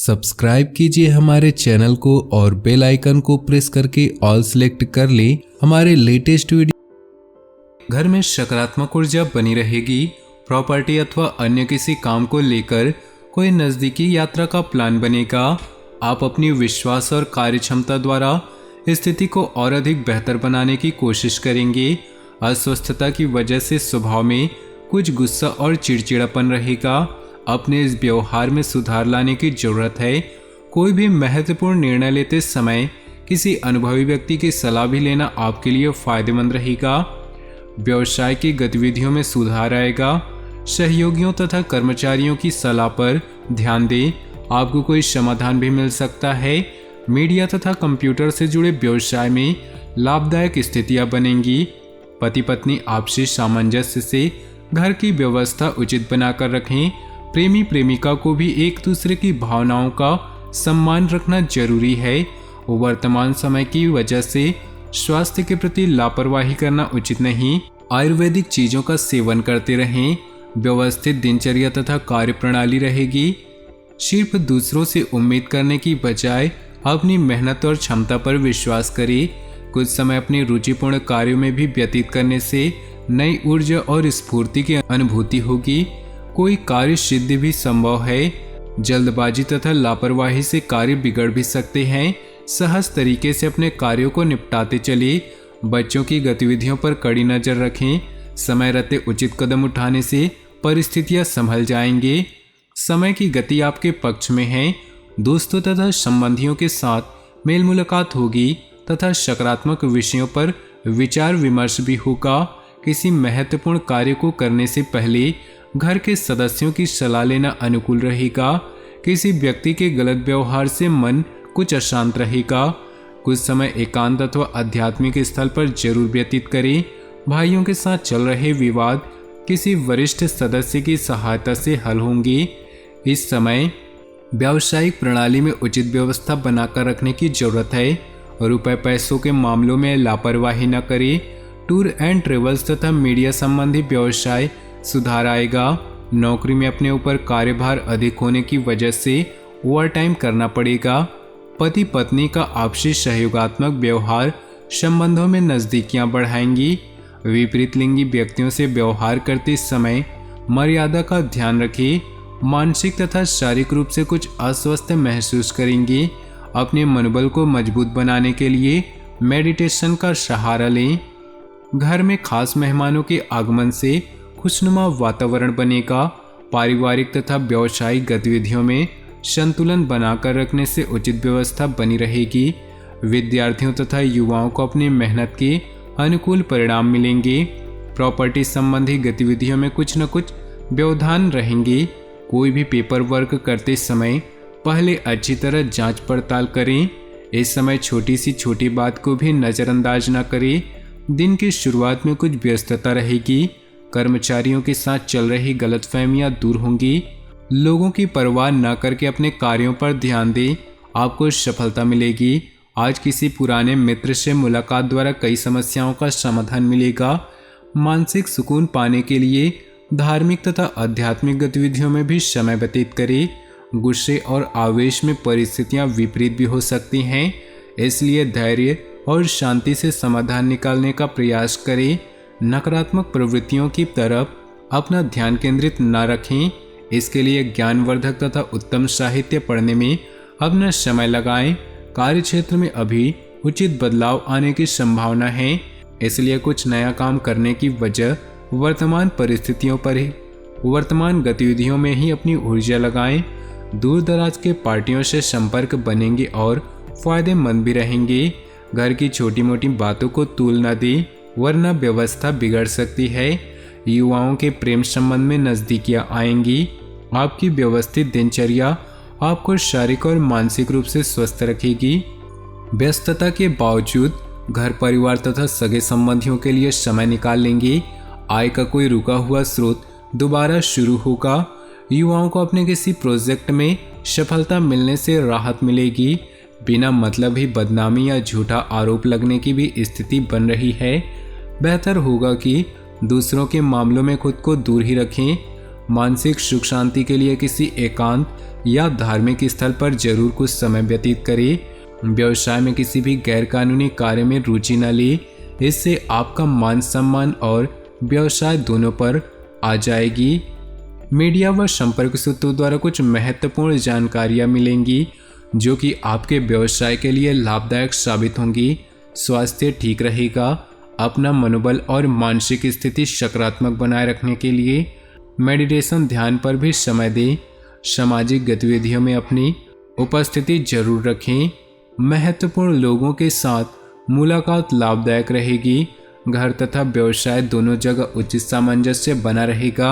Subscribe कीजिए हमारे channel को और बेल आइकन को प्रेस करके ऑल सेलेक्ट कर ले हमारे लेटेस्ट वीडियो। घर में सकारात्मक ऊर्जा बनी रहेगी। प्रॉपर्टी अथवा अन्य किसी काम को लेकर कोई नज़दीकी यात्रा का प्लान बनेगा। आप अपनी विश्वास और कार्यक्षमता द्वारा स्थिति को और अधिक बेहतर बनाने की कोशिश करेंगे। अस्वस्थता की वजह से स्वभाव में कुछ गुस्सा और चिड़चिड़ापन रहेगा। अपने इस व्यवहार में सुधार लाने की जरूरत है। कोई भी महत्वपूर्ण निर्णय लेते समय किसी अनुभवी व्यक्ति की सलाह भी लेना आपके लिए फायदेमंद रहेगा। व्यवसाय की गतिविधियों में सुधार आएगा। सहयोगियों तथा कर्मचारियों की सलाह पर ध्यान दें। आपको कोई समाधान भी मिल सकता है। मीडिया तथा कंप्यूटर से जुड़े व्यवसाय में लाभदायक स्थितियां बनेंगी। पति पत्नी आपसी सामंजस्य से घर की व्यवस्था उचित बनाकर रखें। प्रेमी प्रेमिका को भी एक दूसरे की भावनाओं का सम्मान रखना जरूरी है। वर्तमान समय की वजह से स्वास्थ्य के प्रति लापरवाही करना उचित नहीं। आयुर्वेदिक चीजों का सेवन करते रहें। व्यवस्थित दिनचर्या तथा कार्यप्रणाली रहेगी। सिर्फ दूसरों से उम्मीद करने की बजाय अपनी मेहनत और क्षमता पर विश्वास करें। कुछ समय अपनी रुचिपूर्ण कार्यों में भी व्यतीत करने से नई ऊर्जा और स्फूर्ति की अनुभूति होगी। कोई कार्य सिद्धि भी संभव है। जल्दबाजी तथा लापरवाही से कार्य बिगड़ भी सकते हैं। सहज तरीके से अपने कार्यों को निपटाते चलिए। बच्चों की गतिविधियों पर कड़ी नजर रखें। समय रहते उचित कदम उठाने से परिस्थितियां संभल जाएंगे। समय की गति आपके पक्ष में है। दोस्तों तथा संबंधियों के साथ मेल मुलाकात होगी तथा सकारात्मक विषयों पर विचार विमर्श भी होगा। किसी महत्वपूर्ण कार्य को करने से पहले घर के सदस्यों की सलाह लेना अनुकूल रहेगा। किसी व्यक्ति के गलत व्यवहार से मन कुछ अशांत रहेगा। कुछ समय एकांत अथवा आध्यात्मिक स्थल पर जरूर व्यतीत करें। भाइयों के साथ चल रहे विवाद किसी वरिष्ठ सदस्य की सहायता से हल होंगे। इस समय व्यावसायिक प्रणाली में उचित व्यवस्था बनाकर रखने की जरूरत है। रुपए पैसों के मामलों में लापरवाही न करें। टूर एंड ट्रेवल्स तथा मीडिया संबंधी व्यवसाय सुधार आएगा। नौकरी में अपने ऊपर कार्यभार अधिक होने की वजह से ओवर टाइम करना पड़ेगा। पति पत्नी का आपसी सहयोगात्मक व्यवहार संबंधों में नजदीकियां बढ़ाएंगी। विपरीत लिंगी व्यक्तियों से व्यवहार करते समय मर्यादा का ध्यान रखें। मानसिक तथा शारीरिक रूप से कुछ अस्वस्थ महसूस करेंगे। अपने मनोबल को मजबूत बनाने के लिए मेडिटेशन का सहारा लें। घर में खास मेहमानों के आगमन से खुशनुमा वातावरण बनेगा। पारिवारिक तथा व्यावसायिक गतिविधियों में संतुलन बनाकर रखने से उचित व्यवस्था बनी रहेगी। विद्यार्थियों तथा युवाओं को अपनी मेहनत के अनुकूल परिणाम मिलेंगे। प्रॉपर्टी संबंधी गतिविधियों में कुछ न कुछ व्यवधान रहेंगे। कोई भी पेपर वर्क करते समय पहले अच्छी तरह जांच पड़ताल करें। इस समय छोटी सी छोटी बात को भी नज़रअंदाज न करें। दिन की शुरुआत में कुछ व्यस्तता रहेगी। कर्मचारियों के साथ चल रही गलतफहमियां दूर होंगी। लोगों की परवाह न करके अपने कार्यों पर ध्यान दें। आपको सफलता मिलेगी। आज किसी पुराने मित्र से मुलाकात द्वारा कई समस्याओं का समाधान मिलेगा। मानसिक सुकून पाने के लिए धार्मिक तथा आध्यात्मिक गतिविधियों में भी समय व्यतीत करें। गुस्से और आवेश में परिस्थितियां विपरीत भी हो सकती हैं, इसलिए धैर्य और शांति से समाधान निकालने का प्रयास करें। नकारात्मक प्रवृत्तियों की तरफ अपना ध्यान केंद्रित न रखें। इसके लिए ज्ञानवर्धक तथा उत्तम साहित्य पढ़ने में अपना समय लगाएं। कार्यक्षेत्र में अभी उचित बदलाव आने की संभावना है, इसलिए कुछ नया काम करने की वजह वर्तमान परिस्थितियों पर ही वर्तमान गतिविधियों में ही अपनी ऊर्जा लगाएं। दूर दराज के पार्टियों से संपर्क बनेंगे और फायदेमंद भी रहेंगे। घर की छोटी मोटी बातों को तूल न दें, वरना व्यवस्था बिगड़ सकती है। युवाओं के प्रेम संबंध में नजदीकियां आएंगी। आपकी व्यवस्थित दिनचर्या आपको शारीरिक और मानसिक रूप से स्वस्थ रखेगी। व्यस्तता के बावजूद घर परिवार तथा सगे संबंधियों के लिए समय निकाल लेंगे। आय का कोई रुका हुआ स्रोत दोबारा शुरू होगा। युवाओं को अपने किसी प्रोजेक्ट में सफलता मिलने से राहत मिलेगी। बिना मतलब ही बदनामी या झूठा आरोप लगने की भी स्थिति बन रही है। बेहतर होगा कि दूसरों के मामलों में खुद को दूर ही रखें। मानसिक सुख शांति के लिए किसी एकांत या धार्मिक स्थल पर जरूर कुछ समय व्यतीत करें। व्यवसाय में किसी भी गैर कानूनी कार्य में रुचि न ले, इससे आपका मान सम्मान और व्यवसाय दोनों पर आ जाएगी। मीडिया व संपर्क सूत्रों द्वारा कुछ महत्वपूर्ण जानकारियां मिलेंगी जो कि आपके व्यवसाय के लिए लाभदायक साबित होंगी। स्वास्थ्य ठीक रहेगा। अपना मनोबल और मानसिक स्थिति सकारात्मक बनाए रखने के लिए मेडिटेशन ध्यान पर भी समय दें। सामाजिक गतिविधियों में अपनी उपस्थिति जरूर रखें। महत्वपूर्ण लोगों के साथ मुलाकात लाभदायक रहेगी। घर तथा व्यवसाय दोनों जगह उचित सामंजस्य बना रहेगा।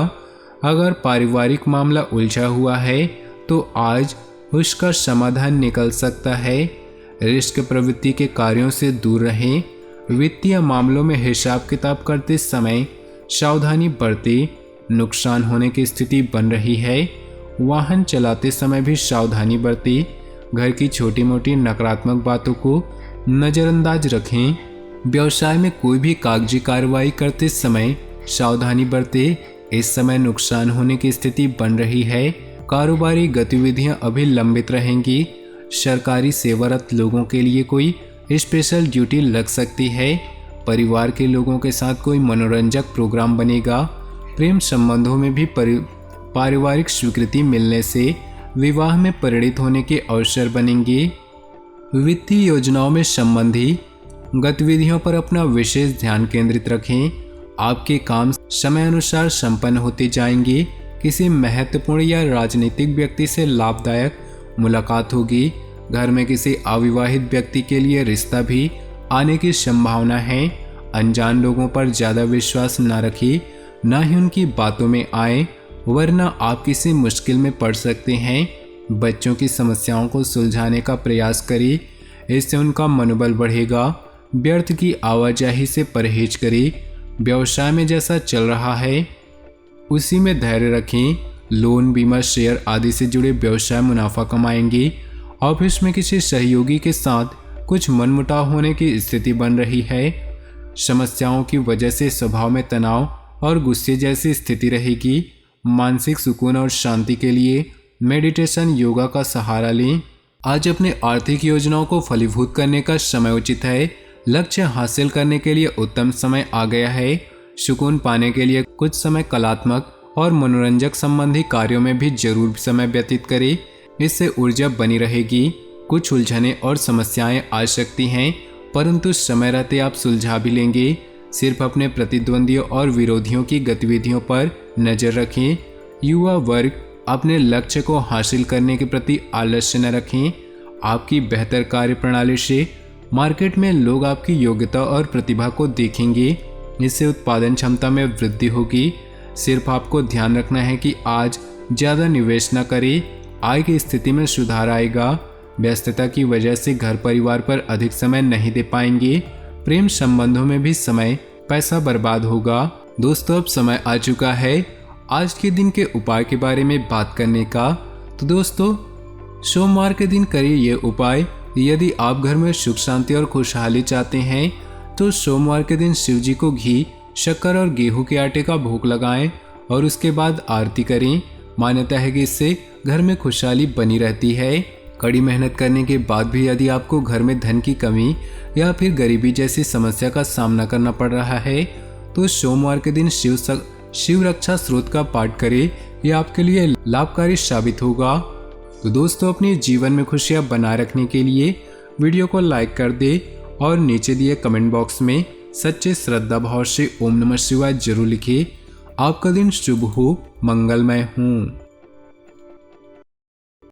अगर पारिवारिक मामला उलझा हुआ है तो आज उसका समाधान निकल सकता है। रिस्क प्रवृत्ति के कार्यों से दूर रहें। वित्तीय मामलों में हिसाब किताब करते समय सावधानी बरतें। नुकसान होने की स्थिति बन रही है। वाहन चलाते समय भी सावधानी बरतें। घर की छोटी मोटी नकारात्मक बातों को नज़रअंदाज रखें। व्यवसाय में कोई भी कागजी कार्रवाई करते समय सावधानी बरतें। इस समय नुकसान होने की स्थिति बन रही है। कारोबारी गतिविधियां अभी लंबित रहेंगी। सरकारी सेवारत लोगों के लिए कोई स्पेशल ड्यूटी लग सकती है। परिवार के लोगों के साथ कोई मनोरंजक प्रोग्राम बनेगा। प्रेम संबंधों में भी पारिवारिक स्वीकृति मिलने से विवाह में परिणित होने के अवसर बनेंगे। वित्तीय योजनाओं में संबंधी गतिविधियों पर अपना विशेष ध्यान केंद्रित रखें। आपके काम समय अनुसार संपन्न होते जाएंगे। किसी महत्वपूर्ण या राजनीतिक व्यक्ति से लाभदायक मुलाकात होगी। घर में किसी अविवाहित व्यक्ति के लिए रिश्ता भी आने की संभावना है। अनजान लोगों पर ज़्यादा विश्वास न रखें, न ही उनकी बातों में आए, वरना आप किसी मुश्किल में पड़ सकते हैं। बच्चों की समस्याओं को सुलझाने का प्रयास करें, इससे उनका मनोबल बढ़ेगा। व्यर्थ की आवाजाही से परहेज करें। व्यवसाय में जैसा चल रहा है उसी में धैर्य रखें। लोन, बीमा, शेयर आदि से जुड़े व्यवसाय मुनाफा कमाएंगे। ऑफिस में किसी सहयोगी के साथ कुछ मनमुटाव होने की स्थिति बन रही है। समस्याओं की वजह से स्वभाव में तनाव और गुस्से जैसी स्थिति रहेगी। मानसिक सुकून और शांति के लिए मेडिटेशन, योगा का सहारा लें। आज अपने आर्थिक योजनाओं को फलीभूत करने का समय उचित है। लक्ष्य हासिल करने के लिए उत्तम समय आ गया है। सुकून पाने के लिए कुछ समय कलात्मक और मनोरंजक संबंधी कार्यों में भी जरूर समय व्यतीत करें, इससे ऊर्जा बनी रहेगी। कुछ उलझनें और समस्याएं आ सकती हैं, परंतु समय रहते आप सुलझा भी लेंगे। सिर्फ अपने प्रतिद्वंदियों और विरोधियों की गतिविधियों पर नजर रखें। युवा वर्ग अपने लक्ष्य को हासिल करने के प्रति आलस्य न रखें। आपकी बेहतर कार्य प्रणाली से मार्केट में लोग आपकी योग्यता और प्रतिभा को देखेंगे। इससे उत्पादन क्षमता में वृद्धि होगी। सिर्फ आपको ध्यान रखना है कि आज ज़्यादा निवेश न करें, आय की स्थिति में सुधार आएगा। व्यस्तता की वजह से घर परिवार पर अधिक समय नहीं दे पाएंगे। प्रेम संबंधों में भी समय पैसा बर्बाद होगा। दोस्तों, अब समय आ चुका है आज के दिन के उपाय के बारे में बात करने का। तो दोस्तों, सोमवार के दिन करिए ये उपाय। यदि आप घर में सुख शांति और खुशहाली चाहते हैं तो सोमवार के दिन शिव जी को घी, शक्कर और गेहूं के आटे का भोग लगाएं और उसके बाद आरती करें। मान्यता है कि इससे घर में खुशहाली बनी रहती है। कड़ी मेहनत करने के बाद भी यदि आपको घर में धन की कमी या फिर गरीबी जैसी समस्या का सामना करना पड़ रहा है तो सोमवार के दिन शिव रक्षा स्रोत का पाठ करें। यह आपके लिए लाभकारी साबित होगा। तो दोस्तों, अपने जीवन में खुशियां बनाए रखने के लिए वीडियो को लाइक कर दे और नीचे दिए कमेंट बॉक्स में सच्चे श्रद्धा भाव से ओम नमः शिवाय जरूर लिखिए। आपका दिन शुभ हो, मंगलमय हो।